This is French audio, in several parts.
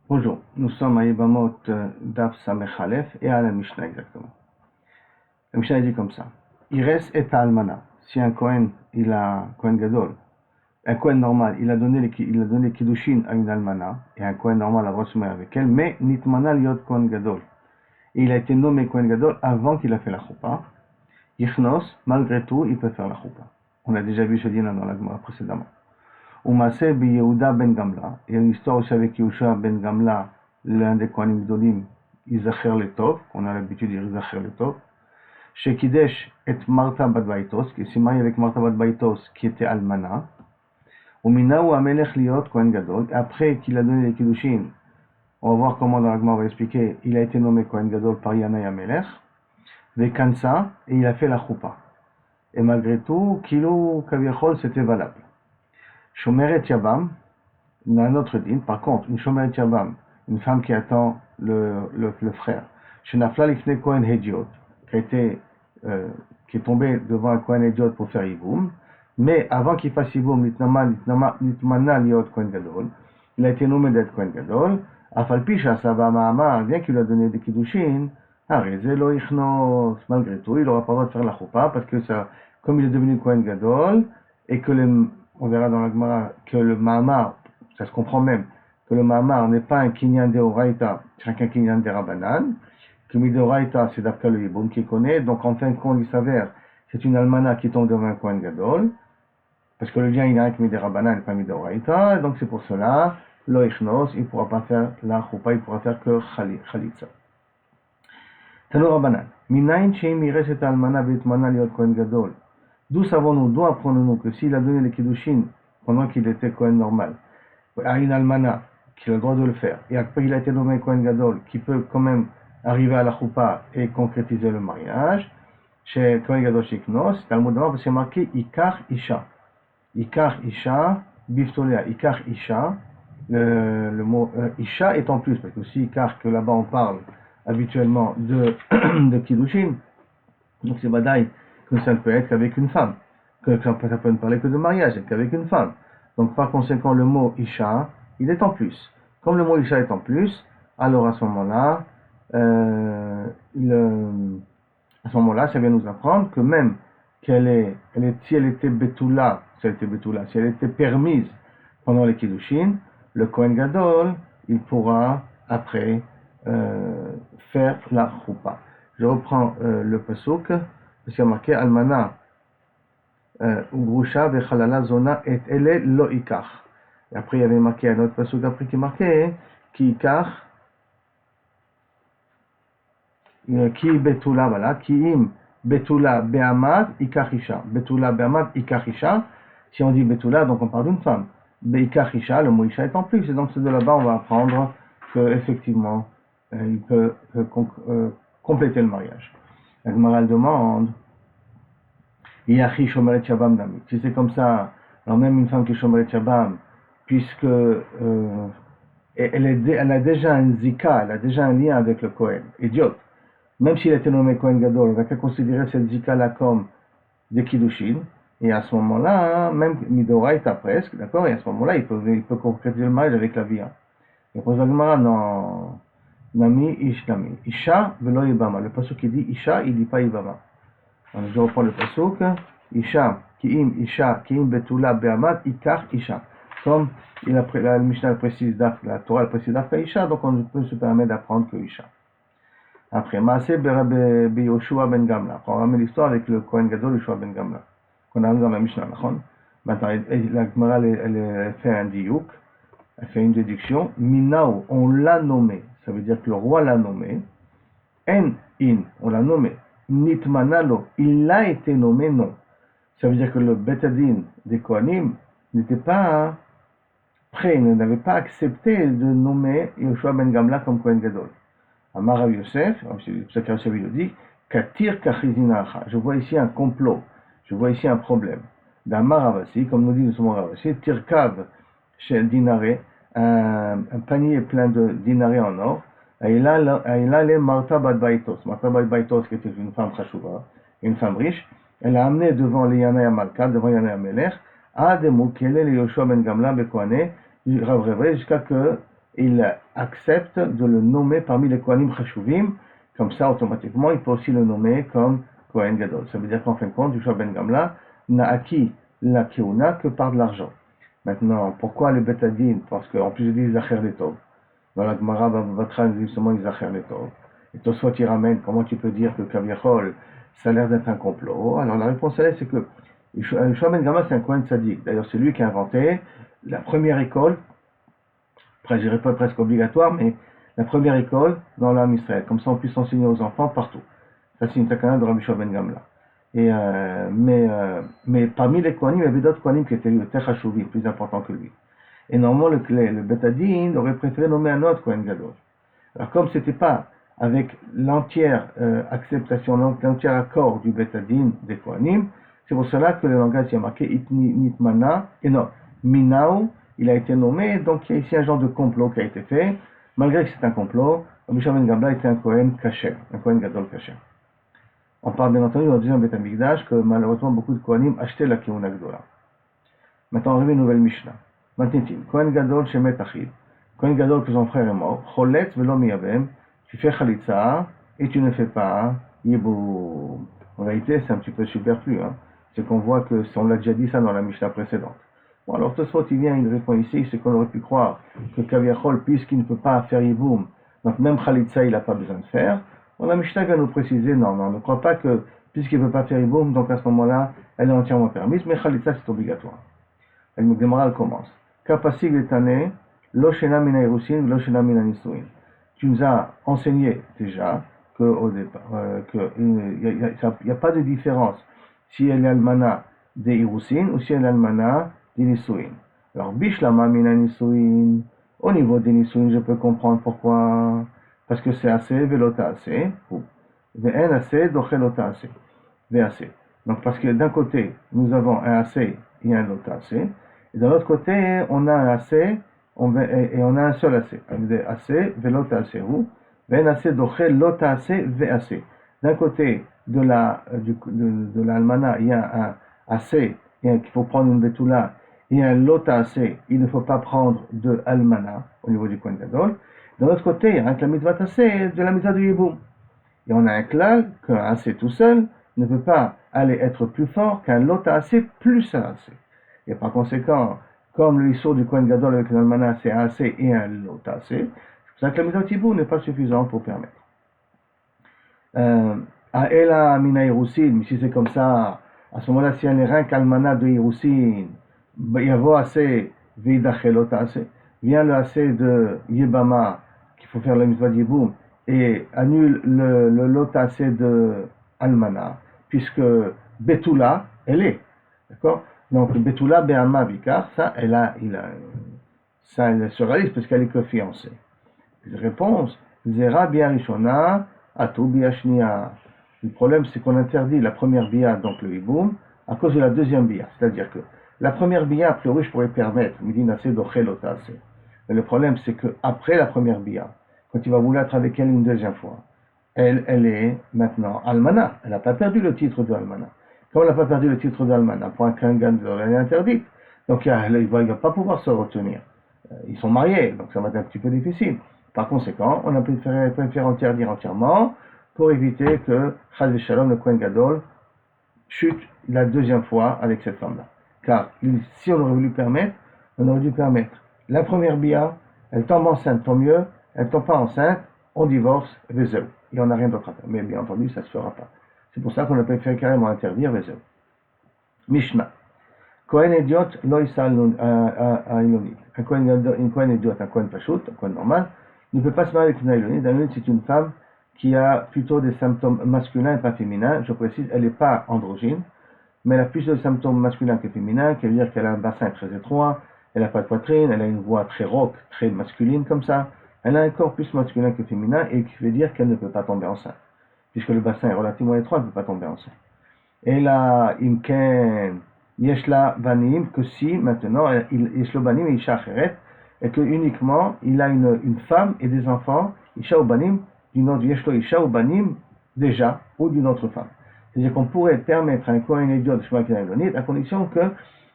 Bonjour, nous sommes à Yebamot Daf Samech Aleph et à la Mishnah exactement. La Mishnah dit comme ça. Ires et Almana. Si un Kohen, Kohen Gadol, un Kohen normal, il a donné les Kiddushin à une Almana, et un Kohen normal a le droit de se marier avec elle, mais Nitmana Liot Kohen Gadol. Et il a été nommé Kohen Gadol avant qu'il a fait la Choupa. Yichnos, malgré tout, il peut faire la Choupa. On a déjà vu ce dîner dans la Gemara précédemment. Umase bi Yehuda ben Gamla. Il y a une histoire aussi avec Yehoshua ben Gamla, l'un des Kohanim Gdolim, Izacher Letov, qu'on a l'habitude de dire Izacher Letov. Chez Kidesh et Martha bat Baitos, qui s'est marié avec Martha bat Baitos, qui était Almana. Umina ou Amelech Liot Kohen Gadol. Après qu'il a donné les Kiddushin, on va voir comment dans la Gemara on va expliquer, il a été nommé Kohen Gadol par Yanaï Amelech. Vekansa, et il a fait la Choupa. Et malgré tout, Kilo Kaviachol, c'était valable. Shomeret Yabam, il y a un autre din. Par contre, une Shomeret Yabam, une femme qui attend le frère, Shenafla Lifne Kohen Hediot, qui est tombé devant un Kohen Hediot pour faire Yiboum, mais avant qu'il fasse Yiboum, Nitmana Liot Kohen Gadol, il a été nommé d'être Kohen Gadol, Afalpisha Saba Mahamar, bien qu'il a donné des Kiddushin, Arezelo Ichnos, malgré tout, il n'aura pas le droit de faire la Choupa, parce que ça, comme il est devenu Kohen Gadol, et que on verra dans la Gemara que le Mahamar, ça se comprend même, que le Mahamar n'est pas un Kinyan de Oraita, c'est un Kinyan de Rabbanan, que Midoraita, c'est d'après le Yiboum qui connaît, donc en fin de compte, il s'avère, c'est une Almana qui tombe devant un Kohen Gadol, parce que le lien il est avec Midé Rabbanan et pas Midoraita, donc c'est pour cela, Loichnos, il ne pourra pas faire la Choupa, il pourra faire que Khalitza. Tano Rabbanan, Minayin Sheim Ires et Almana Betmana Liot Kohen Gadol. D'où savons-nous, d'où apprenons-nous que s'il a donné les Kiddushin pendant qu'il était Kohen normal, à une Almana, qu'il a le droit de le faire, et après il a été nommé Kohen Gadol, qui peut quand même arriver à la Choupa et concrétiser le mariage, chez Kohen Gadol Shiknos, c'est un mot de parce que c'est marqué Ikar Isha. Ikar Isha, Biftolea, Ikar Isha, le mot Isha est en plus, parce que aussi Ikar, que là-bas on parle habituellement de Kiddushin, donc c'est Badaï, que ça ne peut être qu'avec une femme, que ça peut ne parler que de mariage, qu'avec une femme. Donc par conséquent, le mot Isha, il est en plus. Comme le mot Isha est en plus, alors à ce moment-là, ça vient nous apprendre que même si elle était Betula, si elle était permise pendant les Kiddushin, le Kohen Gadol, il pourra après faire la Choupa. Je reprends le pasuk. C'est marqué Almana Ugrusha Vechalala Zona et Ele Lo Ikar. Et après il y avait marqué un autre passage après qui marquait Ki Ikar Ki Betula, voilà, Ki Im Betula Be'amat Ikarisha. Betula Be'amat Ikarisha. Si on dit Betula, donc on parle d'une femme. Be'ikarisha, le mot Isha est en plus. Et donc c'est de là-bas on va apprendre qu'effectivement il peut compléter le mariage. La Gemara demande Yachi Shomeret Shabam Dami. Si c'est comme ça, alors même une femme qui est Shomeret Shabam, puisque elle a déjà un zika, elle a déjà un lien avec le Kohen, idiote. Même s'il a été nommé Kohen Gadol, on va pas considérer cette zika-là comme des Kiddushin, et à ce moment-là, même Midoraita presque, d'accord, et à ce moment-là, il peut concrétiser le mariage avec la via. Et pour la Gemara, non, Nami Ish Nami. Isha velo Ibama. Le passage qui dit Isha, il dit pas Ibama. Alors, je reprends le pasuk. Isha, ki'im betula be'amat, ikar Isha. Comme la Mishnah précise, la Torah précise d'Afka Isha, donc on peut se permettre d'apprendre que Isha. Après, Maaseh Yoshua ben Gamla. On ramène l'histoire avec le Kohen Gadol Yoshua ben Gamla, qu'on a vu dans la Mishnah. Maintenant, la Gemara, elle fait un diouk, elle fait une déduction. Minao, on l'a nommé. Ça veut dire que le roi l'a nommé. On l'a nommé. Nitmanalo, il a été nommé, non. Ça veut dire que le Betadin des Kohanim n'était pas prêt, n'avait pas accepté de nommer Yoshua ben Gamla comme Kohen Gadol. Amar Rav Yosef, c'est ça que Rav Yosef le dit, Katir Kachizinacha. Je vois ici un complot, je vois ici un problème. D'Amar Ravasi, comme nous dit le Ravasi, Tirkav chez Dinaré, un panier plein de dinarés en or. Elle a les Martha Bat Baitos. Martha Bat Baitos, qui était une femme chachouva, une femme riche, elle a amené devant les Yanai Amalka, devant Yanai Amelech, à des mots qu'elle est le Yoshua ben Gamla Bekoane, Rav Reve, jusqu'à que il accepte de le nommer parmi les Kohanim Chashuvim, comme ça automatiquement il peut aussi le nommer comme Kohen Gadol. Ça veut dire qu'en fin de compte, Yoshua ben Gamla n'a acquis la Keuna que par de l'argent. Maintenant, pourquoi le Betadine? Parce qu'en plus il dit Zacher Letov. Dans la Gemara Batra, il dit justement Zacher Letov. Et Tosfot il ramène, comment tu peux dire que Kaviachol, ça a l'air d'être un complot? Alors la réponse elle est, c'est que Yoshua ben Gamla c'est un Kohen Tzadik. D'ailleurs c'est lui qui a inventé la première école, après je dirais pas presque obligatoire, mais la première école dans l'âme Israël. Comme ça on puisse enseigner aux enfants partout. Ça c'est une takana de Rabbi Yoshua ben Gamla. Mais parmi les Kohanim, il y avait d'autres Kohanim qui étaient Techashuvim, plus importants que lui. Et normalement, le Betadin aurait préféré nommer un autre Kohen Gadol. Alors, comme c'était pas avec l'entière acceptation, l'entier accord du Betadin des Kohanim, c'est pour cela que le langage y a marqué Nitmana, et non, Minau, il a été nommé, donc il y a ici un genre de complot qui a été fait. Malgré que c'est un complot, Rabbi Yoshua ben Gamla était un Kohen Kasher, un Kohen Gadol Kasher. On parle bien entendu dans le deuxième Beth Amikdash que malheureusement beaucoup de Kohanim achetaient la Keuna Gdola. Maintenant on revient une nouvelle Mishnah. Maintenant, Kohen Gadol Shemet Achid. Kohen Gadol que son frère est mort. Cholet velo miyabem. Tu fais Khalitza et tu ne fais pas Yiboum. En réalité c'est un petit peu superflu. Hein. C'est qu'on voit que on l'a déjà dit ça dans la Mishnah précédente. Bon alors Tosfot il vient, il répond ici, c'est qu'on aurait pu croire que Kaviachol, puisqu'il ne peut pas faire Yiboum, donc même Khalitza il n'a pas besoin de faire. Bon, la Mishnah vient nous préciser, non, ne crois pas que, puisqu'il ne peut pas faire Yiboum, donc à ce moment-là, elle est entièrement permise, mais Khalitza c'est obligatoire. Elle me démarre, elle commence. Kapasig letane, lo shena mina irusin, lo shena mina nisuin. Tu nous as enseigné déjà qu'au départ, il n'y a pas de différence si elle est almana des irusin ou si elle est almana des nisuin. Alors, bishlama mina nisuin, au niveau des nisuin, je peux comprendre pourquoi. Parce que c'est assez, velota assez, ou ve'en assez, dochelota assez, ve'assez. Donc parce que d'un côté, nous avons un assez et un lota assez, et de l'autre côté, on a un assez et on a un seul assez. Assez, velota assez, ou ve'en assez, dochelota assez, ve'assez. D'un côté de l'almana, il y a un assez, qu'il faut prendre une betula, et un lota assez, il ne faut pas prendre de almana au niveau du Kohen Gadol. De l'autre côté, il y a un la mitzvah tassé de la mitzvah de Yiboum. Et on a un klal qu'un assez tout seul ne peut pas aller être plus fort qu'un lot assez plus un assez. Et par conséquent, comme le issur du Kohen Gadol avec l'almana, c'est un assez et un lot assez, c'est pour ça que la mitzvah de Yiboum n'est pas suffisante pour permettre. Ela mina irusin, mais si c'est comme ça, à ce moment-là, si elle n'est rien qu'almana de irusin, il y a assez vidachel lot assez. Vient le assez de Yebama, qu'il faut faire la mitzvah de Yiboum, et annule le lot assez de Almana, puisque Betula, elle est. D'accord? Donc Betula, Be'ama, Vikar, ça, ça, elle se réalise parce qu'elle est que fiancée. Réponse, Zera Biarishona, Atu Biashnia. Le problème, c'est qu'on interdit la première bia, donc le Yiboum, à cause de la deuxième bia. C'est-à-dire que la première bia, a priori, je pourrais permettre, Midin assez d'Ochelota assez. Mais le problème, c'est qu'après la première bia, quand il va vouloir être avec elle une deuxième fois, elle est maintenant almana. Elle n'a pas perdu le titre de almana. Comme elle n'a pas perdu le titre d'almana, pour un kangan, elle est interdite. Donc il ne va pas pouvoir se retenir. Ils sont mariés, donc ça va être un petit peu difficile. Par conséquent, on a préféré interdire entièrement pour éviter que Chaz Shalom, le Kohen Gadol, chute la deuxième fois avec cette femme-là. Car si on aurait voulu permettre, on aurait dû permettre la première bia, elle tombe enceinte, tant mieux, elle ne tombe pas enceinte, on divorce, vezeu. Et on n'a rien d'autre à faire. Mais bien entendu, ça ne se fera pas. C'est pour ça qu'on a préféré carrément interdire vezeu. Mishnah. Kohen idiot, loïsal ilonit. Un Kohen idiot, un Kohen pashut, un Kohen normal, ne peut pas se marier avec une ilonit. Ilonit, c'est une femme qui a plutôt des symptômes masculins et pas féminins. Je précise, elle n'est pas androgyne, mais elle a plus de symptômes masculins que féminins, qui veut dire qu'elle a un bassin très étroit, elle n'a pas de poitrine, elle a une voix très rauque, très masculine comme ça. Elle a un corps plus masculin que féminin et qui veut dire qu'elle ne peut pas tomber enceinte. Puisque le bassin est relativement étroit, elle ne peut pas tomber enceinte. Et là, imken, yeshla banim, que si maintenant, yeshlo banim et isha acheret, et que uniquement, il a une femme et des enfants, isha ou banim, d'une autre, yeshlo isha ou banim, déjà, ou d'une autre femme. C'est-à-dire qu'on pourrait permettre à un Kohen idiot de se marier avec une ilonite à condition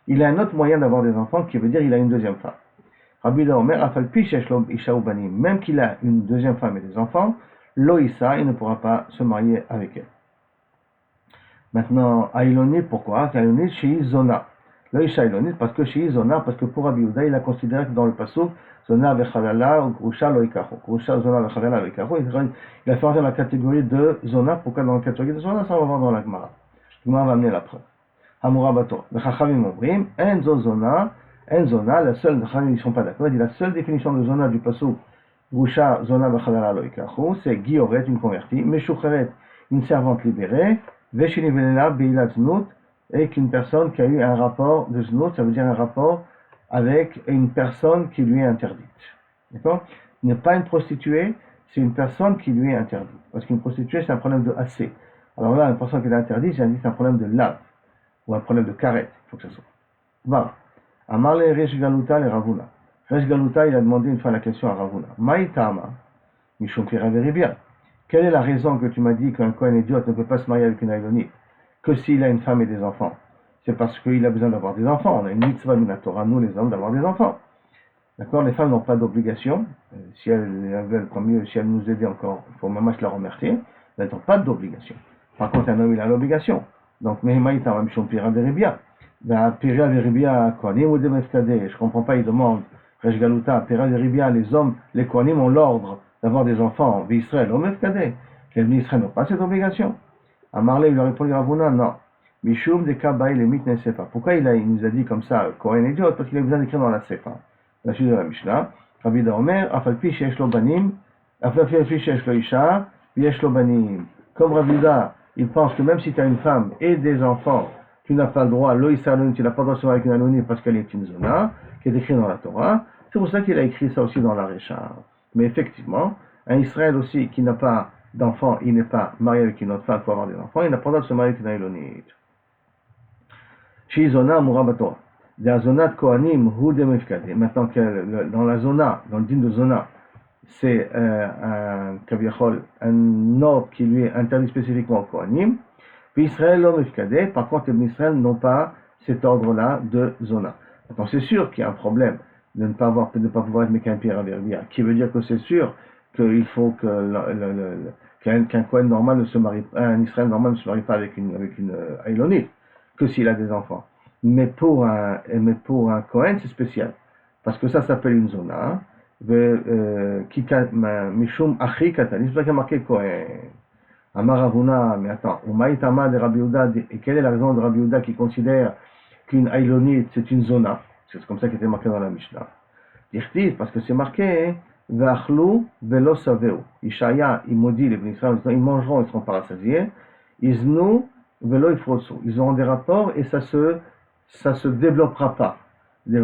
qu'il a un autre moyen d'avoir des enfants, qui veut dire qu'il a une deuxième femme. Rabbi Yehuda Omer, Afal pi shesh lo isha ou banim, même qu'il a une deuxième femme et des enfants, lo issa, il ne pourra pas se marier avec elle. Maintenant, Aïlonit, pourquoi? Aïlonit, chez Zona. Lo isha Aïlonit, parce que chez Zona, parce que pour Rabbi Yehuda, il a considéré que dans le pasuk, Zona vechalala ou Grusha lo ikacho. Grusha, Zona vechalala lo ikacho. Il a fait rentrer dans la catégorie de Zona. Pourquoi dans la catégorie de Zona? Ça, on va voir dans la Gemara. La Gemara va amener la preuve. Hamura bato. Le Chachamim omrim, enzo Zona, la seule, les Chachamim ne sont pas d'accord. Il dit la seule définition de Zona du pasuk, Grusha, Zona vechalala lo ikacho, c'est Gioret, une convertie, Meshucheret, une servante libérée, Veshini venela beilat znut, et qu'une personne qui a eu un rapport de znut, ça veut dire un rapport avec une personne qui lui est interdite. D'accord? Il n'est pas une prostituée, c'est une personne qui lui est interdite. Parce qu'une prostituée, c'est un problème de assez. Alors là, une personne qui est interdite, c'est un problème de lave, ou un problème de carette, il faut que ça soit. Voilà. Amarle Resh Galuta le Ravuna. Resh Galuta, il a demandé une fois la question à Ravuna. Maïtama, Mishum Piraveri bien. Quelle est la raison que tu m'as dit qu'un Kohen idiote ne peut pas se marier avec une Aïlonite? Que s'il a une femme et des enfants? C'est parce qu'il a besoin d'avoir des enfants. On a une mitzvah de la Torah, nous les hommes, d'avoir des enfants. D'accord? Les femmes n'ont pas d'obligation. Si elles veulent, tant mieux. Si elles nous aident encore, il faut même la remercier. Elles n'ont pas d'obligation. Par contre, un homme, il a l'obligation. Donc, Mehimaïta, Mishon Pira Veribia. Pira Veribia, Kohanim ou Demefkade. Je comprends pas, il demande, Resh Galuta, Pira Veribia, les hommes, les Kohanim ont l'ordre d'avoir des enfants, Israël, Omefkade. Les Israël n'ont pas cette obligation. Amarle, il lui a répondu à Ravuna, non. Mishum de Kabaï le mitne sefa. Pourquoi il nous a dit comme ça, Kohen idiot? Parce qu'il a besoin d'écrire dans la sefa. La suite de la Mishnah. Rabbi Yehuda Omer, Afalpi sheyesh lo banim, Afalpi sheyesh lo isha, yesh lo banim. Comme Rabbi Yehuda, il pense que même si tu as une femme et des enfants, tu n'as pas le droit, lo isha, tu n'as pas le droit de se marier avec une anonyme parce qu'elle est une zona, qui est écrite dans la Torah. C'est pour ça qu'il a écrit ça aussi dans la Récha. Mais effectivement, un Israël aussi qui n'a pas d'enfants, il n'est pas marié avec une autre femme pour avoir des enfants, il n'a pas le droit de se marier avec une aïlonite. Shizona Murabato. La zona de Kohanim, Hu Demefkade. Maintenant que dans la zona, dans le din de zona, c'est un ordre qui lui est interdit spécifiquement au Kohanim. Puis Israël, l'homme Mefkade. Par contre, les Israël n'ont pas cet ordre-là de zona. Maintenant, c'est sûr qu'il y a un problème de ne pas pouvoir être Mekan Pira Verbia, qui veut dire que c'est sûr qu'il faut qu'un Kohen normal ne se marie pas, un Israël normal ne se marie pas avec une Aïlonite, que s'il a des enfants. Mais pour un Kohen, c'est spécial. Parce que ça s'appelle une zona. Mishum Achi Katani, c'est pour ça qu'il y a marqué Kohen. Amar Ravuna, mais attends, Umaïtama de Rabbi Yehuda, et quelle est la raison de Rabbi Yehuda qui considère qu'une Aïlonite, c'est une zona? C'est comme ça qui était marqué dans la Mishnah. Dirtiv, parce que c'est marqué, Ve'achlu ve'lo saveu. Ishaya, il maudit les bénis Israël, ils mangeront, ils seront pas rassasiés. Iznu ve'lo ifrotsu. Ils auront des rapports et ça se développera pas. Ça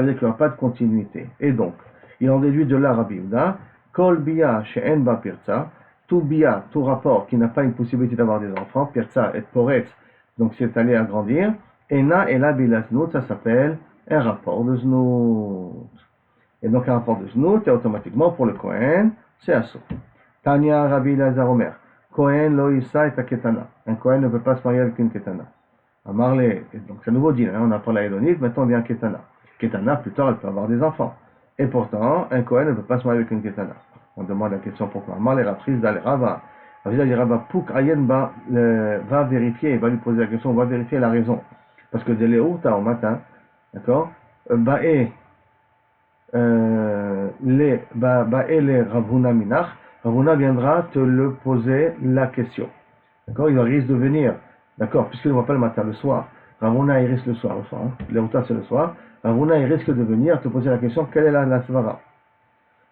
veut dire qu'il n'y aura pas de continuité. Et donc, il en déduit de là, Rabbi Yehuda, Kol biya she'en ba pirza, tout biya, tout rapport qui n'a pas une possibilité d'avoir des enfants, pirza et poretz, donc c'est allé à grandir, ena ela bila znout, ça s'appelle un rapport de znout. Et donc un rapport de znout, et automatiquement pour le Kohen, c'est assaut. Tanya Rabbi Elazar Omer, Kohen lo isa et ketana. Un Kohen ne peut pas se marier avec une ketana. Amarle, donc c'est un nouveau din, on a parlé l'Aïlonite, maintenant on vient ketana. Ketana, plus tard, elle peut avoir des enfants. Et pourtant, un Kohen ne peut pas se marier avec une ketana. On demande la question pourquoi. Amarle raprise d'aller Rava. Rava Pouk Ayen va vérifier, il va lui poser la question, on va vérifier la raison. Parce que dès les Urta au matin, d'accord, Ba'e les Ravuna Minach, Ravuna viendra te le poser la question. D'accord, il risque de venir, d'accord, puisqu'il ne voit pas le matin, le soir. Ravuna il risque le soir, hein. Les Urta c'est le soir. Ravuna il risque de venir te poser la question, quelle est la svara?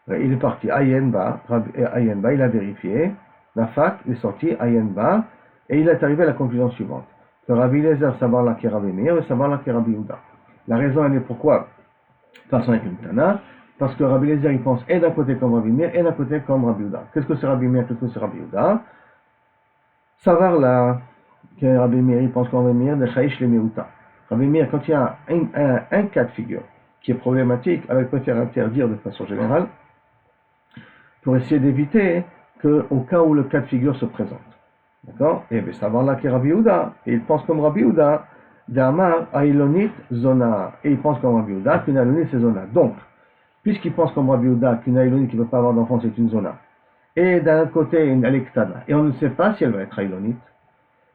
Il est parti, Ayenba, il a vérifié, la fac est sorti, Ayenba, et il est arrivé à la conclusion suivante. Que Rabbi Eliezer savoir la qui Rabbi Meir et savoir la qui Rabbi Yehuda. La raison elle est pourquoi face avec une Tana, parce que Rabbi Eliezer il pense et d'un côté comme Rabbi Meir et d'un côté comme Rabbi Yehuda. Qu'est-ce que c'est Rabbi Meir, qu'est-ce que c'est Rabbi Yehuda? Savoir la que Rabbi Meir il pense comme Rabbi Meir de Chaïch le Meuta. Rabbi Meir quand il y a un cas de figure qui est problématique, alors il préfère interdire de façon générale pour essayer d'éviter qu'au cas où le cas de figure se présente. D'accord? Et bien, savoir là qui est Rabbi Yehuda, et il pense comme Rabbi Yehuda, d'Amar Aïlonit Zona, et il pense comme Rabbi Yehuda qu'une Aïlonit c'est Zona. Donc, puisqu'il pense comme Rabbi Yehuda qu'une Aïlonite qui ne peut pas avoir d'enfant, c'est une zona, et d'un autre côté, elle est Ktana, et on ne sait pas si elle va être Aïlonite,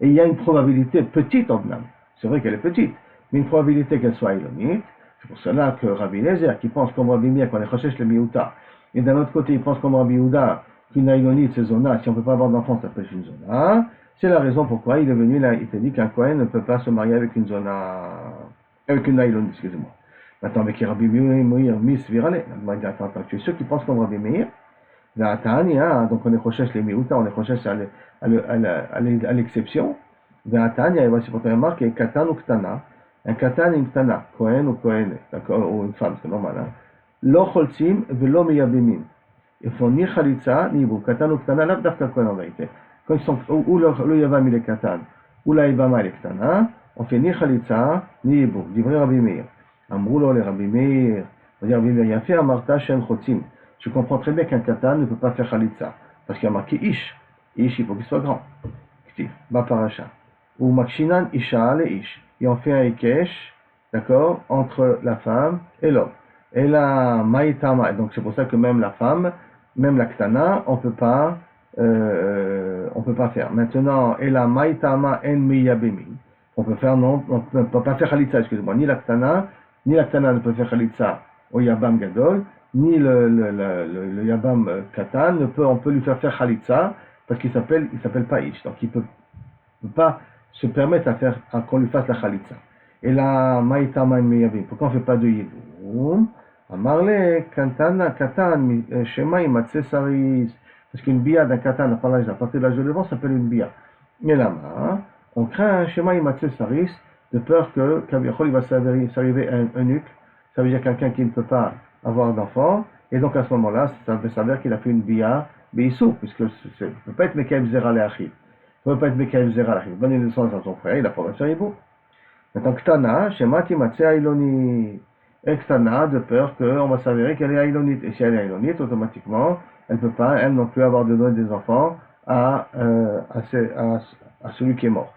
et il y a une probabilité petite en Blam, c'est vrai qu'elle est petite, mais une probabilité qu'elle soit Aïlonite, c'est pour cela que Rabbi Eliezer, qui pense comme Rabbi Meir, qu'on est Chochesh le Miouta, et d'un autre côté, il pense comme Rabbi Yehuda qu'une Aïlonite, c'est zona, si on ne peut pas avoir d'enfant, ça peut être une zona, c'est la raison pourquoi il est venu là, il t'a dit qu'un Kohen ne peut pas se marier avec une zona, avec une Aïlonite, excusez-moi. Maintenant, avec Rabbi Meir, Miss Virale, attends, tu es sûr qu'il pense comme Rabbi Meir? Donc on est Chochesh les Miouta, on est Chochesh à l'exception. Ve'atania, et voici pour te remarquer, Katan ou Ktana, un Katan et une Ktana, Kohen ou Kohen, ou une femme, c'est normal, hein. Lo Choltzim velo Miyabimim. Ils font ni Khalitza, ni Ibou. Katan ou Ktana, là, d'Afka Kohen en vérité. Quand ils sont, ou le Yavam il est Katan, ou la Ibama il est Ktana, on fait ni Khalitza, ni Ibou. Divrei Rabbi Meir. Amroulo les Rabbi Meir. On dit Rabbi Meir, il y a fait Amarta Shem Chotzim. Je comprends très bien qu'un Katan ne peut pas faire Khalitza. Parce qu'il y a marqué Ish. Ish, il faut qu'il soit grand. Ba Parasha. Ou Makshinan Isha le Ish. Et on fait un Ikesh, d'accord, entre la femme et l'homme. Et la Maïtama, donc c'est pour ça que même la femme, même la Ktana, on peut pas faire. Maintenant, et la Maïtama en Miyabemi. On peut faire, non, on peut pas faire Khalitza, excusez-moi, ni la Ktana ne peut faire Khalitza au Yabam Gadol, ni le Yabam Katan on peut lui faire Khalitza, parce qu'il s'appelle pas Ish. Donc il peut pas se permettre qu'on lui fasse la Khalitza. Et la Maïtama en Miyabemi. Pourquoi on ne fait pas de Yidoum? Amarle, Katan, Shema, Imatse Saris. Parce qu'une bia d'un Katan, à partir de l'âge de levant, s'appelle une bia. Mais là-bas, on craint un Shema, Imatse Saris, de peur que Kaviachol, il va s'arriver un eunuque. Ça veut dire quelqu'un qui ne peut pas avoir d'enfant. Et donc à ce moment-là, ça veut savoir qu'il a fait une bia, Beisou, puisque ça ne peut pas être Mekaïb Zera Leachid. Ça ne peut pas être Mekaïb Zera Leachid. Donner naissance à son frère, il n'a pas de faire Ibou. Maintenant, Ktana, Shema, Imatse Ailoni. Ktana, de peur qu'on va s'avérer qu'elle est aïlonite. Et si elle est aïlonite, automatiquement, elle ne peut pas, elle non plus, avoir de donner des enfants à celui qui est mort.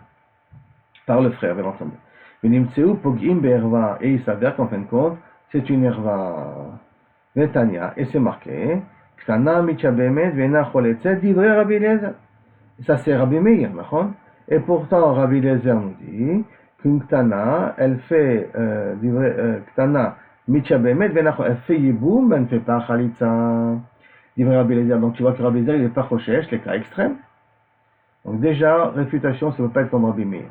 Par le frère, bien entendu. Et il s'avère qu'en fin de compte, c'est une herva. Vetania, et c'est marqué, Ktana, Michabemet, Vena, Choletzet, Divrei Rabbi Eliezer. Ça c'est Rabbi Meir, et pourtant Rabbi Eliezer nous dit qu'une Ktana, elle fait Ktana, Michabemet, elle fait Yiboum, elle ne fait pas Khalitza. Divrei Rabbi Eliezer. Donc tu vois que Rabbi Eliezer, il n'est pas Chochesh, les cas extrêmes. Donc déjà, réfutation, ça ne peut pas être comme Rabbi Meir.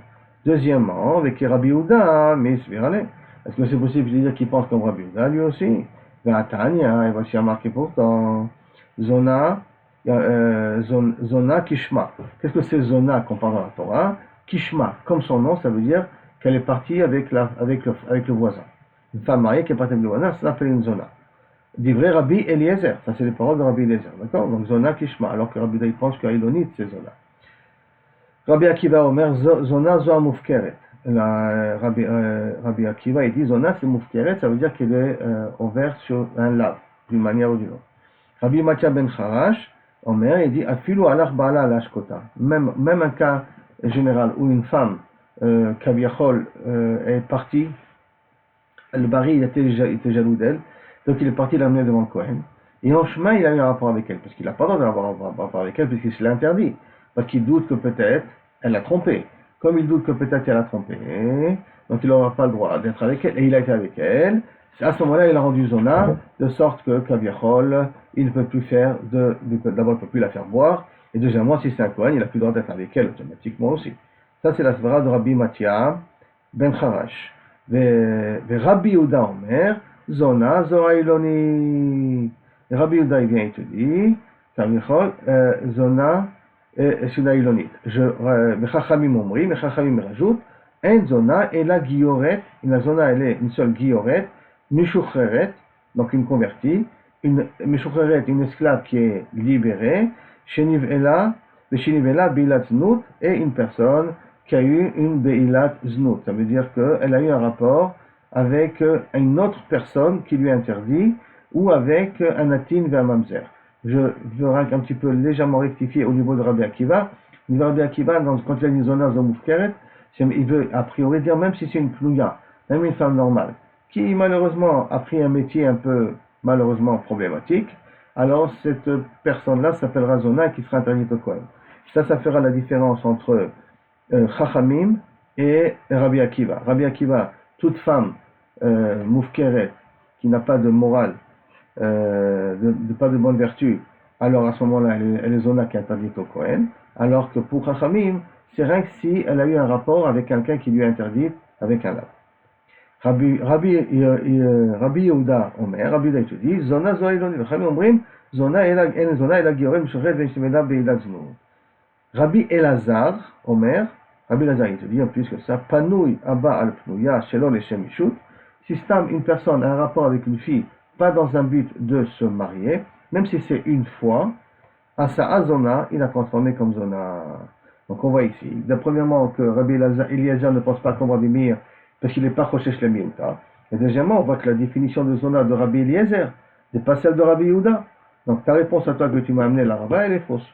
Deuxièmement, avec Rabbi Yehuda, mais est-ce que c'est possible de dire qu'il pense comme Rabbi Yehuda, lui aussi? Tania, et voici un marqué pourtant, Zona Kishma. Qu'est-ce que c'est Zona qu'on parle dans la Torah? Kishma, comme son nom, ça veut dire qu'elle est partie avec le voisin. Une femme mariée qui est partie avec le voisin, ça s'appelle une Zona. Divrei Rabbi Eliezer, ça c'est les paroles de Rabbi Eliezer, d'accord? Donc Zona Kishma, alors que Rabbi Daï pense qu'Aïlonite c'est Zona. Rabbi Akiva Omer, Zona Zoa Mufkeret. Rabbi Akiva, il dit Zona c'est Mufkeret, ça veut dire qu'elle est ouverte sur un lave, d'une manière ou d'une autre. Rabbi Matia ben Kharash, Omer, il dit Afilu alach ba'ala alashkota. Même un cas général où une femme, Kaviachol, est partie, le bari il était jaloux d'elle, donc il est parti l'amener devant le Kohen. Et en chemin, il a eu un rapport avec elle, parce qu'il n'a pas le droit d'avoir un rapport avec elle, puisqu'il se l'a interdit. Parce qu'il doute que peut-être elle l'a trompé. Comme il doute que peut-être elle l'a trompé, donc il n'aura pas le droit d'être avec elle, et il a été avec elle. À ce moment-là, il a rendu Zona, de sorte que Kaviachol, il ne peut plus faire d'abord il ne peut plus la faire boire, et deuxièmement, si c'est un Kohen, il n'a plus le droit d'être avec elle automatiquement aussi. Ça, c'est la svara de Rabbi Matia ben Kharash. Rabbi Yehuda Omer, Zona Zoa Iloni. Rabbi Yehuda, il vient et te dit, Kaviachol, Zona, c'est une Ilonite. Chachamim Omri, mais Chachamim rajoute, en Zona et la Guilloret, la Zona elle est une seule Guilloret, Mishucheret, donc une convertie, Mishucheret, une esclave qui est libérée, Shenivela Bilat Znut, et une personne qui a eu une Beilat Znut. Ça veut dire qu'elle a eu un rapport avec une autre personne qui lui interdit, ou avec un Atin vers Mamzer. Je veux un petit peu légèrement rectifier au niveau de Rabbi Akiva. Rabbi Akiva, quand il a une Zona Zomufkeret, il veut a priori dire même si c'est une Plouya, même une femme normale, qui malheureusement a pris un métier un peu malheureusement problématique, alors cette personne-là s'appellera Zona qui sera interdite au Kohen. Ça fera la différence entre Chachamim et Rabbi Akiva. Rabbi Akiva, toute femme moufkeret, qui n'a pas de morale, pas de bonne vertu, alors à ce moment-là, elle est Zona qui est interdite au Kohen, alors que pour Chachamim, c'est rien que si elle a eu un rapport avec quelqu'un qui lui a interdit avec un lave. Rabbi Yehuda Omer, Rabbi Yehuda étudie, Zona Zoa Iloni, le Chachamim Omrim, Zona en Zona ela Giorem Shoret Veshimeda Beidat Znou. Rabbi Elazar Omer, Rabbi Elazar étudie en plus que ça, Panoui Abba al Pnouya Shelo Leshem Mishut, si une personne a un rapport avec une fille, pas dans un but de se marier, même si c'est une fois, à sa Azona, il a transformé comme Zona. Donc on voit ici, premièrement que Rabbi Eliezer ne pense pas comme Rabbi Meir, parce qu'il n'est pas Choshesh le Miuta. Et deuxièmement, on voit que la définition de Zona de Rabbi Eliezer n'est pas celle de Rabbi Yehuda. Donc ta réponse à toi que tu m'as amené, la Rabba, elle est fausse.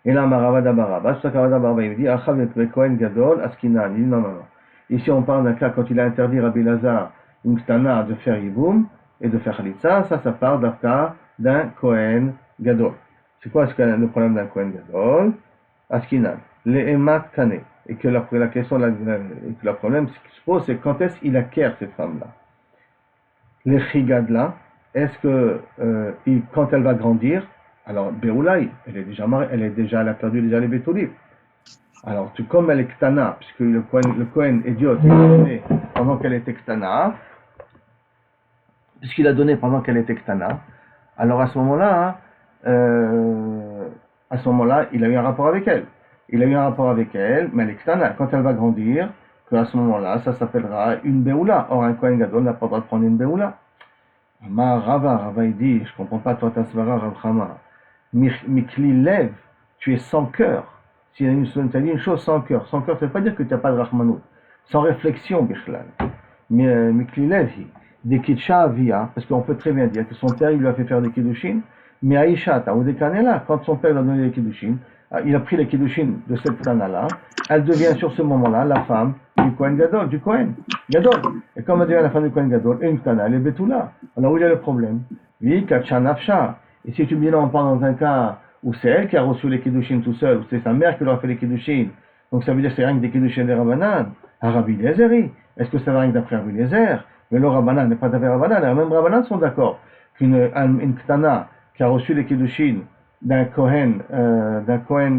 Et là, Maravada Baraba, c'est ça qu'Aravada Baraba, il dit, Achav et Kohen Gadol, Askinan. Il dit non. Ici, on parle d'un cas quand il a interdit Rabbi Elazar, une Ktana, de faire Yiboum et de faire Khalitsa, ça parle d'un cas d'un Kohen Gadol. C'est quoi le problème d'un Kohen Gadol? Askinan, les Emat Kane. Et que la question, le problème qui se pose, c'est quand est-ce qu'il acquiert cette femme-là? Les Chigadla, est-ce que quand elle va grandir, alors Beoulaï, elle a perdu déjà les Betoulim. Alors, comme elle est Ktana, puisque le Kohen idiot est donné pendant qu'elle était Ktana, puisqu'il a donné pendant qu'elle était Ktana, alors à ce moment-là, il a eu un rapport avec elle. Il a eu un rapport avec elle, mais elle est Ktana. Quand elle va grandir, à ce moment-là, ça s'appellera une Beoula. Or, un Kohen Gadol n'a pas le droit de prendre une Beoula. Rava, il dit, je comprends pas toi ta svara, Rav Chama. Mikli lev, tu es sans cœur. Si tu as dit une chose sans cœur, ça ne veut pas dire que tu n'as pas de Rahmanout. Sans réflexion, Bichlal. Mais Mikli lev, des Kitcha Avia, parce qu'on peut très bien dire que son père il lui a fait faire des Kiddushin, mais Aïcha, t'as là, quand son père lui a donné les Kiddushin, il a pris les Kiddushin de cette Tana-là, elle devient sur ce moment-là la femme du Kohen Gadol, Et comme elle devient la femme du Kohen Gadol, une Tana, elle est Betula. Alors où il y a le problème? Oui, Kacha Nafsha. Et si tu me dis non, on parle dans un cas où c'est elle qui a reçu les Kiddushin tout seul, ou c'est sa mère qui leur a fait les Kiddushin, donc ça veut dire que c'est rien que des Kiddushin des Rabbanan, à Rabbi Eliezer. Est-ce que ça va rien que d'après Rabbi Eliezer? Mais le Rabbanan n'est pas d'après Rabbanan, et même Rabbanan sont d'accord qu'une Ktana qui a reçu les Kiddushin d'un Kohen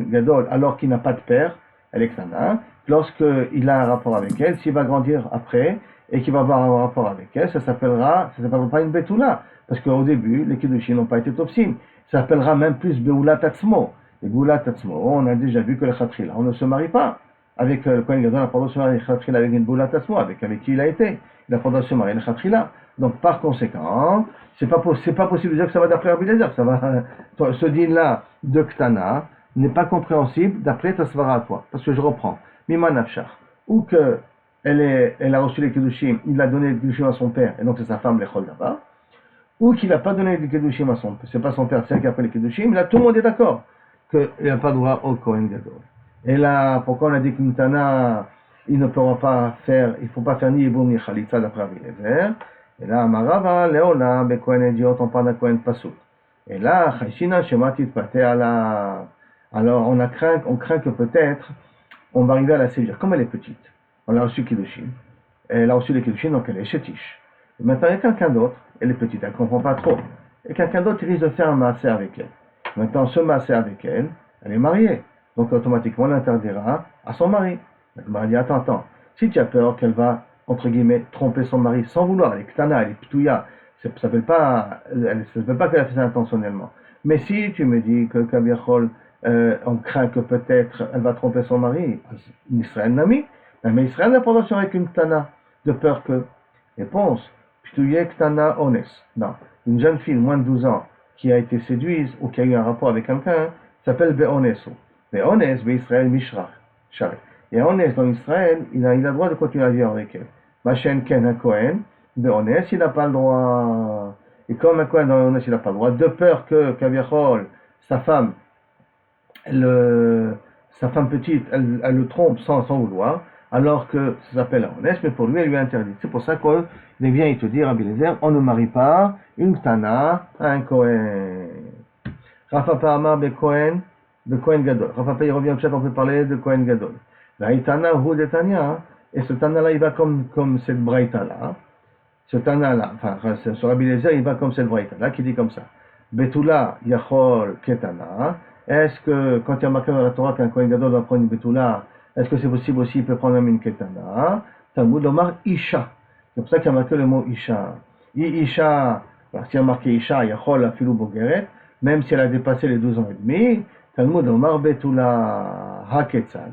Gadol alors qu'il n'a pas de père, elle est Ktana, lorsqu'il a un rapport avec elle, s'il va grandir après et qu'il va avoir un rapport avec elle, ça s'appellera pas une Betula, parce qu'au début, les Kiddushin n'ont pas été topsim. Ça s'appellera même plus Beula Tatsmo. Et Beula Tatsmo, on a déjà vu que le Khatrila, on ne se marie pas avec le Kohen Gadol, on n'a pas le droit de se marier avec une Beula Tatsmo, avec qui il a été. Il a pas le droit de se marier le Khatrila. Donc par conséquent, c'est pas possible de dire que ça va d'après Rabbi Eliezer. Ce din-là de Ktana n'est pas compréhensible d'après ta svara à toi. Parce que je reprends. Mima Nafshach. Ou que elle a reçu les Kiddushim, il a donné les Kiddushim à son père, et donc c'est sa femme, l'Echol d'abord. Ou qu'il n'a pas donné les Kiddushim à son père, c'est pas son père, c'est elle qui a pris les Kiddushim. Là, tout le monde est d'accord qu'il n'a pas droit au Kohen Gadol. Et là, pourquoi on a dit qu'une Tana, il ne pourra pas faire, il ne faut pas faire ni Yiboum ni Khalitsa d'après Rabbi Eliezer. Et là, Marava, Léola, Bekohen Idiot, on parle d'un Kohen Pasout. Et là, Chayshina, Shematit Pate ala. Alors, on craint que peut-être, on va arriver à la séduire. Comme elle est petite, on l'a reçu Kiddushin. Elle a reçu les Kiddushin, donc elle est Shetish. Maintenant, il y a quelqu'un d'autre, elle est petite, elle ne comprend pas trop. Et quelqu'un d'autre, il risque de faire un massé avec elle. Maintenant, ce massé avec elle, elle est mariée. Donc, automatiquement, on l'interdira à son mari. Le mari dit, attends. Si tu as peur qu'elle va, entre guillemets, tromper son mari sans vouloir, elle est ktana, elle est ptouya, ça ne s'appelle pas qu'elle a fait ça intentionnellement. Mais si tu me dis que Kabiachol, on craint que peut-être elle va tromper son mari, Israël n'a mis, mais Israël n'a pas le droit avec une ktana, de peur que. Réponse, ptouya ktana ones. Non, une jeune fille de moins de 12 ans qui a été séduite ou qui a eu un rapport avec quelqu'un s'appelle Be'oneso. Be'ones, Be'Israël Mishrach. Et Ones dans Israël, il a le droit de continuer à vivre avec elle. Machen Ken un Kohen, Be'ones, il n'a pas le droit. Et comme un Kohen dans Ones, il n'a pas le droit, de peur que Kaviachol, sa femme petite, elle le trompe sans vouloir. alors que ça s'appelle Aones, mais pour lui, elle lui interdit. C'est pour ça qu'il vient et te dit, Rabbi Eliezer, on ne marie pas une Ktana à un Kohen. Rafa Pa'amar Bekohen, Bekohen Gadol. Rafa Pa, il revient au chat, on peut parler de Kohen Gadol. La Itana Hu de Tanya, et ce Tana-là, il va comme cette Braïta-là. Ce Tana-là, enfin, ce Rabbi Eliezer, il va comme cette Braïta-là, qui dit comme ça. Betula Yachol Ketana. Est-ce que, quand il y a marqué dans la Torah qu'un Kohen Gadol va prendre une Betula, est-ce que c'est possible aussi, il peut prendre même une Ketana? Talmud Omar Isha. C'est pour ça qu'il y a marqué le mot Isha. Isha, s'il y a marqué Isha, Yachol Afilu Bogeret, même si elle a dépassé les 12 ans et demi, Talmud Omar Betula Haketzad.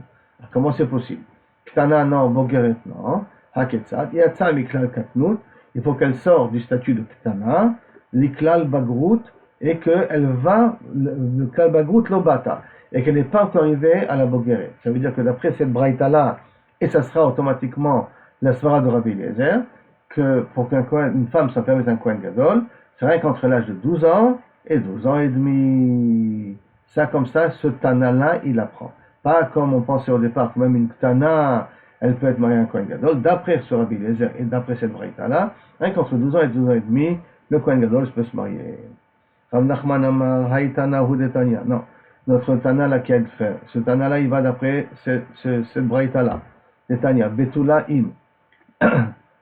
Comment c'est possible? Ktana non, Bogeret non, Haketzad. Yatsa Miklal Katnut, il faut qu'elle sorte du statut de Ktana, Liklal Bagrout, et qu'elle va, le Klal Bagrout Lobata, et qu'elle n'est pas encore arrivée à la Bogeret. Ça veut dire que d'après cette braïta-là, et ça sera automatiquement la svara de Rabbi Eliezer, que pour qu'une femme soit permise un Kohen Gadol, c'est rien qu'entre l'âge de 12 ans et 12 ans et demi. Ça, comme ça, ce Tana-là, il apprend. Pas comme on pensait au départ, que même une Tana, elle peut être mariée à un Kohen Gadol. D'après ce Rabbi Eliezer et d'après cette braïta-là, rien qu'entre 12 ans et 12 ans et demi, le Kohen Gadol peut se marier. Rav Nachman Amar, Haïtana Hu de Tanya. Non, notre Tana là qui a de faire. Ce Tana là, il va d'après cette braïta-là. De Tanya, Betula in.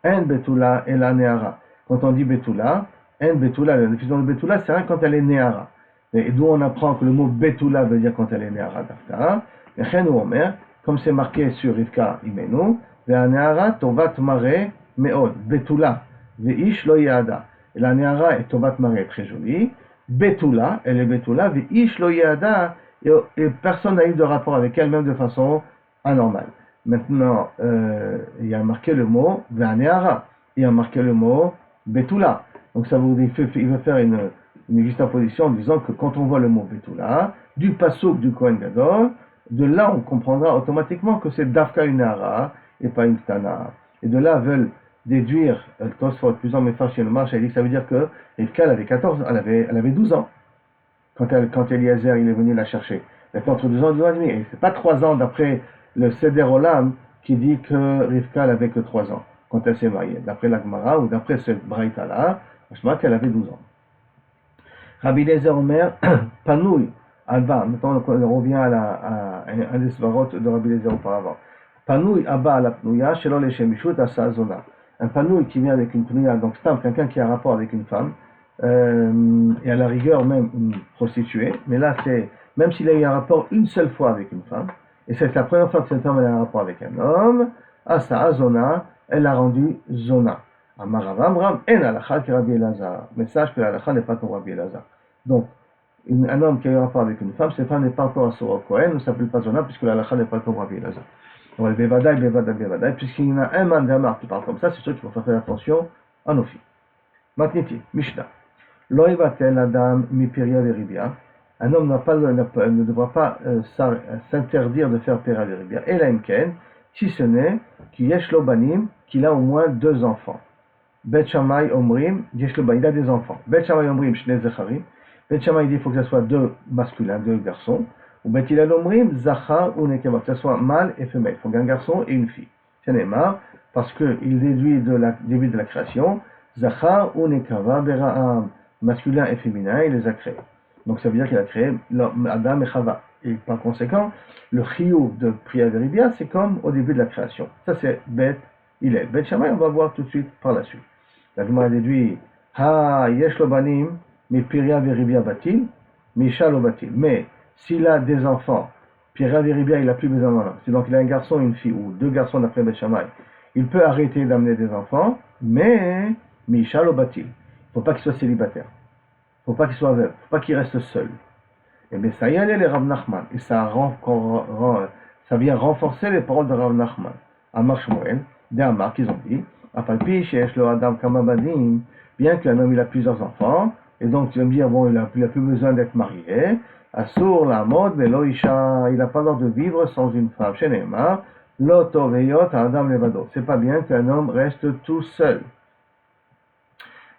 En Betula et la Neara. Quand on dit Betula, En Betula, la définition de Betula, c'est rien quand elle est Neara. Et d'où on apprend que le mot Betula veut dire quand elle est Neara d'Afta. Et Chen ou Omer, comme c'est marqué sur Rivka Imenu, la Neara Tovat Mare Meod. Betula, Veish lo Yada. Et la Neara est Tovat Mare, très jolie. Betula, elle est Betula, Veish lo Yada, et personne n'a eu de rapport avec elle, même de façon anormale. Maintenant, il y a marqué le mot Ve'aneara, il y a marqué le mot Betula. Donc ça vous dit, il veut faire une juxtaposition en disant que quand on voit le mot Betula, du Pasuk du Kohen Gadol, de là on comprendra automatiquement que c'est Dafka une Ara et pas une Tana. Et de là veulent déduire, Tosfot, plus en méfar chez le marche, elle dit que ça veut dire que Rivka, elle avait 14, elle avait 12 ans quand Eliezer il est venu la chercher. Elle était entre 2 ans et 2 ans et demi. Et c'est pas 3 ans d'après le Seder Olam qui dit que Rivka n'avait que 3 ans quand elle s'est mariée. D'après la Gemara ou d'après cette braïta-là, je crois qu'elle avait 12 ans. Rabbi Eliezer Omer, Panoui, Alba, maintenant on revient à un des svarot de Rabbi Eliezer auparavant. Panoui, Abba, la Pnouya, Shelo Leshemishut, Asa Zona. Un Panoui qui vient avec une Pnouya, donc c'est quelqu'un qui a un rapport avec une femme, et à la rigueur même une prostituée, mais là c'est, même s'il a eu un rapport une seule fois avec une femme, et c'est la première fois que cette femme a un rapport avec un homme, Asa Zona, elle a rendu Zona. Amar Amram, en halakha ki Rabbi Elazar. Mais sache que l'halakha n'est pas comme Rabbi Elazar. Donc, un homme qui a eu un rapport avec une femme, cette femme n'est pas encore Asura Kohen, ne s'appelle pas Zona, puisque l'halakha n'est pas comme Rabbi Elazar. Donc, le Bevadaï, puisqu'il y en a un man d'Amar qui parle comme ça, c'est sûr qu'il faut faire attention à nos filles. Matniti, Mishnah. Lo yivatel adam mi piria veribia. Un homme ne devra pas s'interdire de faire piria veribia. Et la imken, si ce n'est qu'il yesh lo banim, qu'il a au moins 2 enfants. Bet Shammai Omrim, yesh lo banim, il a des enfants. Bet Shammai Omrim, shnei zecharim. Bet Shammai dit il faut que ce soit 2 masculins, 2 garçons. Ou Bet Hillel Omrim, zachar ou nekeva, que ce soit mâle et femelle. Il faut qu'un garçon et une fille. C'est Neymar, parce qu'il déduit de la début de la création, zachar ou nekeva bera'am, masculin et féminin, il les a créés. Donc ça veut dire qu'il a créé Adam et Chava. Et par conséquent, le chiyuv de Priya Veribia, c'est comme au début de la création. Ça c'est Bet Hillel. Bet Shammai, on va voir tout de suite par la suite. La Gemara déduit Ha yesh lo banim mi Priya Veribia batil, mi isha lo batil. Mais s'il a des enfants, Priya Veribia, il n'a plus besoin d'en. C'est donc il a un garçon et une fille, ou 2 garçons d'après Bet Shammai. Il peut arrêter d'amener des enfants, mais mi isha lo batil. Il ne faut pas qu'il soit célibataire. Il ne faut pas qu'il soit veuf. Il ne faut pas qu'il reste seul. Et bien ça y allait les Rav Nachman. Et ça vient renforcer les paroles de Rav Nachman. Amar Shmuel, des Amar qu'ils ont dit, Afalpi sheyesh lo adam kama banim, bien qu'un homme il a plusieurs enfants, et donc tu vas me dire, bon, il a plus besoin d'être marié, Asur la mode, mais lo isha, il n'a pas l'ordre de vivre sans une femme. Chez Neymar, lo toveyot adam levado. C'est pas bien qu'un homme reste tout seul.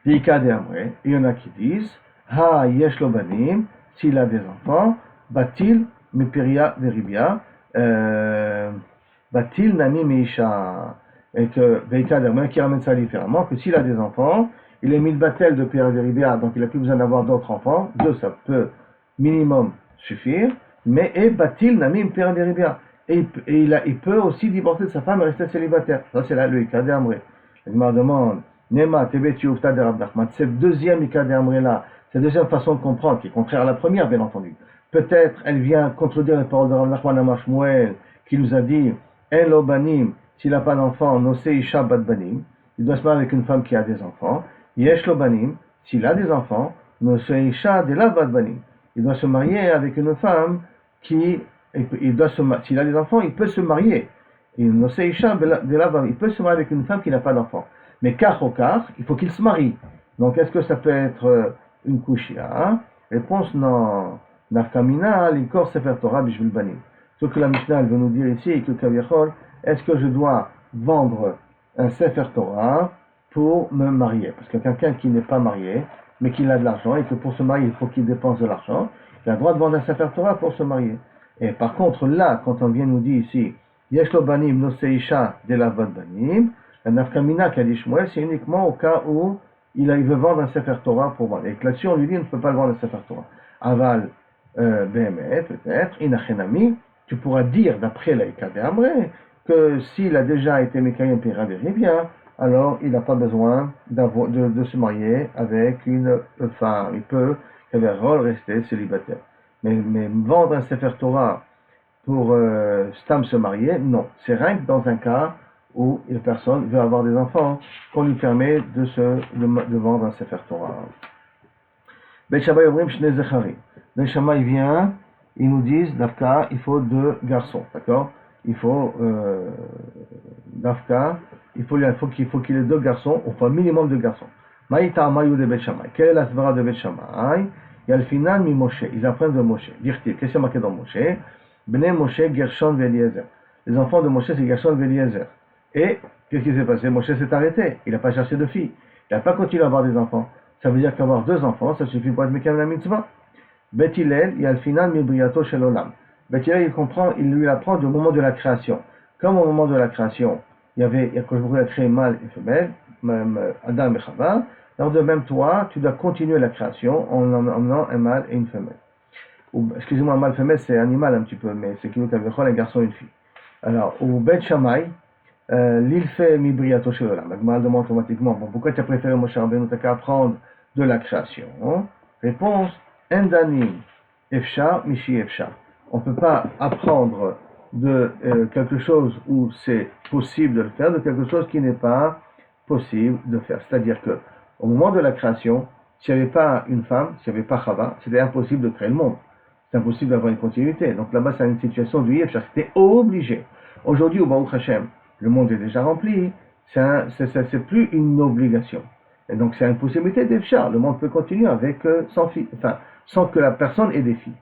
Il y en a qui disent, Ha yesh lo banim, s'il a des enfants, batil mipiria veribia, Batil Nami Meisha. Et que Veikader, qui ramène ça différemment, que s'il a des enfants, il est mis de Batel de Pierre Veribia, donc il n'a plus besoin d'avoir d'autres enfants. Deux, ça peut minimum suffire. Mais et Batil Nami Pierre Veribia. Et il peut aussi divorcer de sa femme et rester célibataire. Ça, c'est là le Ika d'Amré. Il me demande, Nema, Tebeti Ufta de Rav Nachman. C'est deuxième Ika d'Amré là. C'est la deuxième façon de comprendre, qui est contraire à la première, bien entendu. Peut-être elle vient contredire les paroles de Rav Nachman Amashmuel, qui nous a dit, En lo banim, s'il n'a pas d'enfant, Nose Isha Bat Banim. Il doit se marier avec une femme qui a des enfants. Yesh lo banim, s'il a des enfants, Nose Isha de la Bat Banim. Il doit se marier avec une femme qui, s'il a des enfants, il peut se marier. Il peut se marier avec une femme qui n'a pas d'enfants. Mais car au car, il faut qu'il se marie. Donc est-ce que ça peut être une kushia? Réponse non. Nafkamina, l'ikor sefer Torah bishvil banim. Ce que la Mishnah veut nous dire ici, et que Kaviachol, est-ce que je dois vendre un sefer Torah pour me marier? Parce que quelqu'un qui n'est pas marié, mais qui a de l'argent, et que pour se marier, il faut qu'il dépense de l'argent, il a le droit de vendre un sefer Torah pour se marier. Et par contre, là, quand on vient nous dire ici, Yesh lo banim no seisha de la vat banim, la nafkamina qu'a dit Shmuel, c'est uniquement au cas où il veut vendre un sefer Torah pour vendre. Et que là-dessus, on lui dit, on ne peut pas le vendre un sefer Torah. Aval, BMF, peut-être, inachenami, tu pourras dire, d'après la Ika d'Amré, que s'il a déjà été Mekayem Piraveri, bien, alors il n'a pas besoin de se marier avec une femme. Il peut, rester célibataire. Mais vendre un Sefer Torah pour Stam se marier, non. C'est rien que dans un cas où une personne veut avoir des enfants qu'on lui permet de vendre un Sefer Torah. Ben Shammai Omrim Shnei Zechari. Ben Shammai vient, ils nous disent, Dafka, il faut 2 garçons, d'accord? Il faut, Dafka, il faut qu'il ait 2 garçons, enfin minimum 2 garçons. Maïta Amayou de Ben Shammai. Quelle est la svara de Ben Shammai? Il y a le final mi Moshe, ils apprennent de Moshe. Dirti, qu'est-ce qu'il y a marqué dans Moshe? Bnei Moshe, Gershon, Eliezer. Les enfants de Moshe, c'est Gershon, Eliezer. Et, qu'est-ce qui s'est passé? Moshe s'est arrêté, il n'a pas cherché de filles. Il n'a pas continué à avoir des enfants. Ça veut dire qu'avoir 2 enfants, ça suffit pour être Mekam la mitzvah. Bet Hillel, il y a le final mi Briato shel Olam. Bet Hillel, il lui apprend du moment de la création. Comme au moment de la création, il y a quand je voulais créer mâle et femelle, même Adam et Chava, alors de même toi, tu dois continuer la création en emmenant un mâle et une femelle. Excusez-moi, un mâle femelle c'est animal un petit peu, mais c'est qu'il y a un garçon et une fille. Alors, au Bet Shammai, l'île fait mi Briato shel Olam. La Gemara demande automatiquement, bon, pourquoi tu as préféré Moshe Rabbeinu, tu n'as qu'à apprendre de la création, hein? Réponse, Endani, Efsha, Mishi Efsha. On ne peut pas apprendre de quelque chose où c'est possible de le faire, de quelque chose qui n'est pas possible de faire. C'est-à-dire que au moment de la création, s'il n'y avait pas une femme, s'il n'y avait pas Chava, c'était impossible de créer le monde. C'est impossible d'avoir une continuité. Donc là-bas, c'est une situation du Efsha. C'était obligé. Aujourd'hui, au Baruch Hashem, le monde est déjà rempli. C'est plus une obligation. Et donc, c'est une possibilité d'Efsha. Le monde peut continuer avec sans que la personne ait des filles.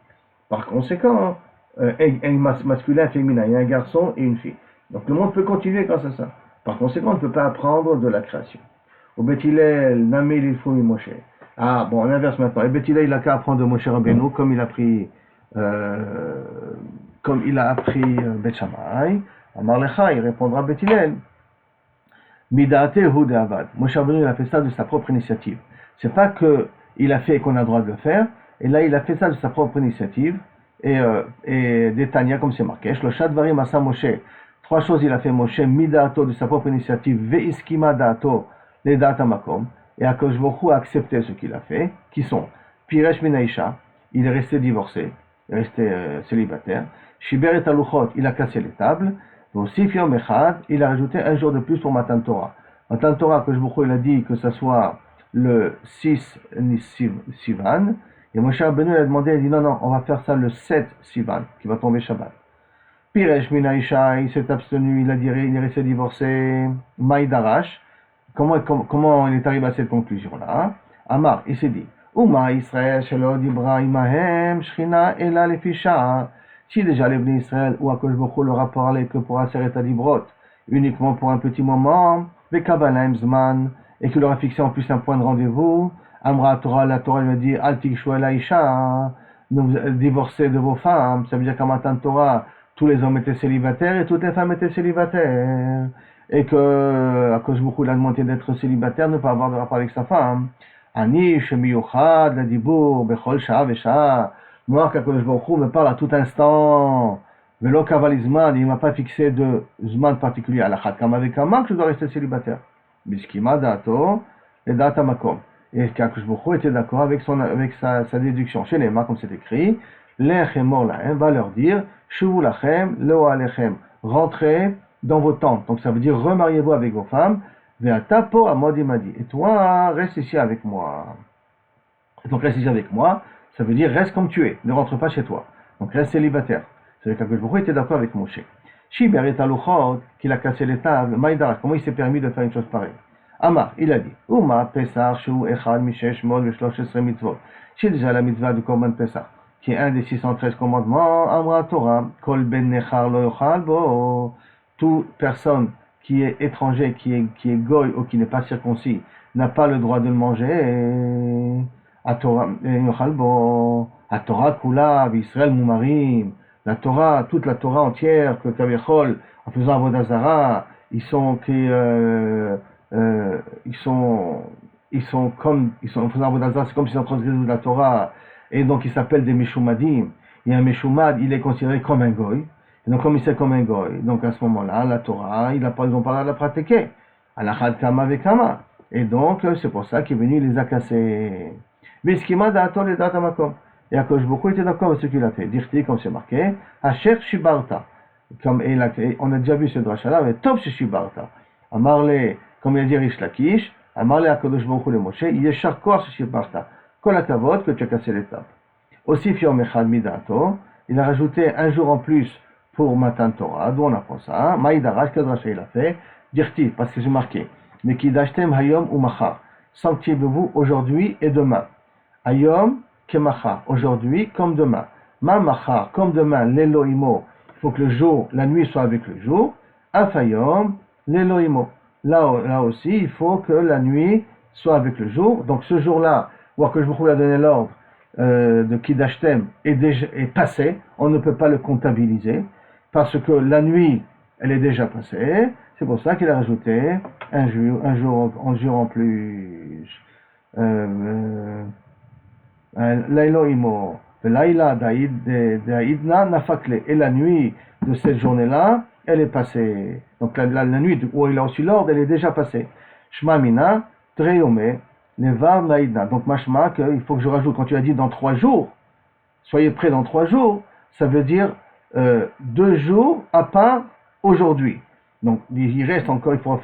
Par conséquent, un masculin, féminin, il y a un garçon et une fille. Donc le monde peut continuer grâce à ça. Par conséquent, on ne peut pas apprendre de la création. Au Bet Hillel, Namé l'Ilfoumi Moshe. Ah, bon, on inverse maintenant. Et Bet Hillel, il a qu'à apprendre de Moshe Rabbeinu, comme il a appris Bet Shammai. Amar Lecha, il répondra à Bet Hillel. Midate hu de Avad. Moshe Rabbeinu, il a fait ça de sa propre initiative. C'est pas que il a fait qu'on a le droit de le faire, et là il a fait ça de sa propre initiative, et d'Etania comme c'est marqué, Shlosha Dvarim Asa Moshe, 3 choses il a fait Moshe, Midato de sa propre initiative, Veiskima Dato, les Data Makom, et Akadosh Baruch Hu a accepté ce qu'il a fait, qui sont, Piresh Minaisha, il est resté divorcé, il est resté célibataire, Shiberet Aluchot, il a cassé les tables, Vosif Yom Echad, il a rajouté un jour de plus pour Matan Torah. Matan Torah, Akadosh Baruch Hu, il a dit que ça soit le 6 Sivan, et Moshe Rabbeinu a demandé, il a dit non, on va faire ça le 7 Sivan, qui va tomber Shabbat. Piresh Minaisha, il s'est abstenu, il est resté divorcé, Maïdarash, comment il est arrivé à cette conclusion-là? Amar, il s'est dit, Uma Israël, Shelo Dibra Imahem, Shchina, Ela Lefisha, si déjà les Bnei Israël, ou Akadosh Baruch Hu leur a parlé que pour Aseret Adibrot, uniquement pour un petit moment, Vekabalaim Zman, et qu'il leur a fixé en plus un point de rendez-vous, Amra Torah, la Torah lui a dit, Al Tikshu El Aisha, divorcez de vos femmes, ça veut dire qu'à Matan Torah, tous les hommes étaient célibataires et toutes les femmes étaient célibataires. Et que, à cause beaucoup de la demandé d'être célibataire, ne pas avoir de rapport avec sa femme. Ani, Shemiyuchad, la Dibour, Bechol, Shah, Vesha. Moi, qu'Akadosh Baruch Hu me parle à tout instant. Velo Kavalizman, il ne m'a pas fixé de Zman particulier à la Khatkam avec Kama que je dois rester célibataire. Bishkima Dato, et Data Makom. Et qu'Akadosh Baruch Hu était d'accord avec sa déduction. Chez les mains, comme c'est écrit, L'Echem Mor Lahem va leur dire, Shuvu Lachem, Lo Alechem. Rentrez dans vos tentes. Donc ça veut dire remariez-vous avec vos femmes. Ve'atapo amodi madi. Et toi, reste ici avec moi. Donc reste ici avec moi, ça veut dire reste comme tu es, ne rentre pas chez toi. Donc reste célibataire. C'est vrai qu'Akadosh Baruch Hu était d'accord avec Moshe. Shiber et Aluchot, qu'il a cassé les tables, Maïdara, comment il s'est permis de faire une chose pareille? Amar, il a dit, Uma Pesach shu echad mishesh mod v'shlosh mitzvot. J'ai déjà la mitzvah du Korban Pesach, qui est un des 613 commandements, Amra Torah, Kol ben nechar lo yochal bo. Toute personne qui est étranger, qui est goy ou qui n'est pas circoncis, n'a pas le droit de le manger. À Torah, à Torah Kula, Israël Moumarim, la Torah, toute la Torah entière, que Kavechol, en faisant Avodah Zarah, ils sont en faisant Avodah Zarah, c'est comme s'ils ont transgressé la Torah, et donc ils s'appellent des Meshumadim. Et un Meshumad, il est considéré comme un goy. Et donc, comme il sait comme un goy, donc à ce moment-là, la Torah, ils n'ont pas le droit de la pratiquer. Alachad kama vekama. Et donc, c'est pour ça qu'il est venu les a cassés. Biskima da'ato le data makom. Et Akadosh Baruch Hu était d'accord avec ce qu'il a fait. Dirti, comme c'est marqué, Asher shibarta. Comme on a déjà vu ce drasha-là, mais top shibarta. Amarle, comme il a dit Rish Lakish, Amarle Akadosh Baruch Hu le Moshe, Yeshar kor shibarta. Kol hakavod que tu as cassé les tables. Aussi, Fiom Echad Midato, il a rajouté un jour en plus pour Matan Torah, d'où on apprend ça. Maïdarash, quel rachat il a fait? Dirti, parce que j'ai marqué. Mais qui dashtem hayom ou machar. Sanctifiez-vous aujourd'hui et demain. Hayom kemachar. Aujourd'hui comme demain. Ma machar, comme demain, l'Elohimo. Il faut que le jour, la nuit soit avec le jour. Afayom, l'Elohimo. Là aussi, il faut que la nuit soit avec le jour. Donc ce jour-là, ou que je vous a donné l'ordre de Kidashtem est passé. On ne peut pas le comptabiliser. Parce que la nuit, elle est déjà passée. C'est pour ça qu'il a rajouté un jour en plus. L'Elohimo, l'Aïla d'Aïdna Nafakle. Et la nuit de cette journée-là, elle est passée. Donc la nuit où il a reçu l'ordre, elle est déjà passée. Shma Mina, Treyome, Nevar Naïdna. Donc mashma, qu'il faut que je rajoute, quand tu as dit dans 3 jours, soyez prêts dans 3 jours, ça veut dire 2 jours à part aujourd'hui. Donc il reste encore, il faut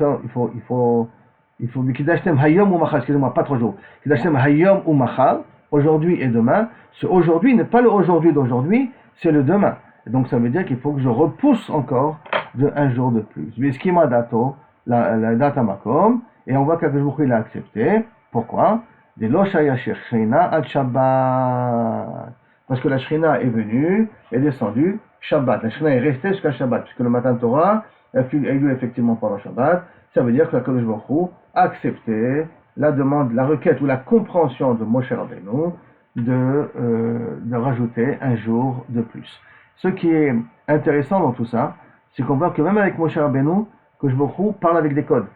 Kidashtem Hayom ou Machal, excusez-moi, pas 3 jours. Kidashtem Hayom ou Machal, aujourd'hui et demain. Ce aujourd'hui n'est pas le aujourd'hui d'aujourd'hui, c'est le demain. Et donc ça veut dire qu'il faut que je repousse encore de 1 jour de plus. Viskima dato, la data makom, et on voit qu'Akadosh Baruch Hu l'a accepté. Pourquoi? Des loshaya Shrina al Shabbat. Parce que la Shrina est venue, est descendue Shabbat. La Shrina est restée jusqu'à Shabbat, puisque le matin Torah a eu lieu effectivement pendant Shabbat. Ça veut dire que Akadosh Baruch Hu a accepté la demande, la requête ou la compréhension de Moshe Rabbeinu de rajouter 1 jour de plus. Ce qui est intéressant dans tout ça, c'est qu'on voit que même avec Moshe Rabbeinu, Akadosh Baruch Hu parle avec des codes.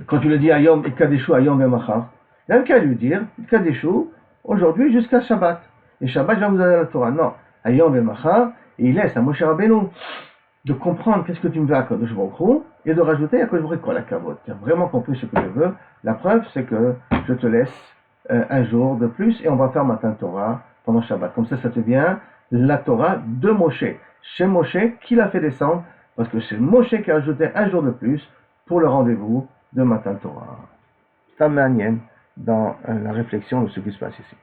Quand tu le dis Ayom et Kadeshu Ayom Vemachar, il n'y a qu'à lui dire Kadeshu aujourd'hui jusqu'à Shabbat. Et Shabbat, je vais vous donner la Torah. Non, Ayom Vemachar, et il laisse à Moshe Rabbeinu de comprendre qu'est-ce que tu me veux à Akadosh Baruch Hu et de rajouter à Akadosh Baruch Hu quoi la kavod. Tu as vraiment compris ce que je veux. La preuve, c'est que je te laisse 1 jour de plus et on va faire Matan Torah pendant Shabbat. Comme ça devient la Torah de Moshe. Chez Moshe, qui l'a fait descendre, parce que c'est Moshe qui a ajouté 1 jour de plus pour le rendez-vous de Matan Torah. Ça m'amène dans la réflexion de ce qui se passe ici.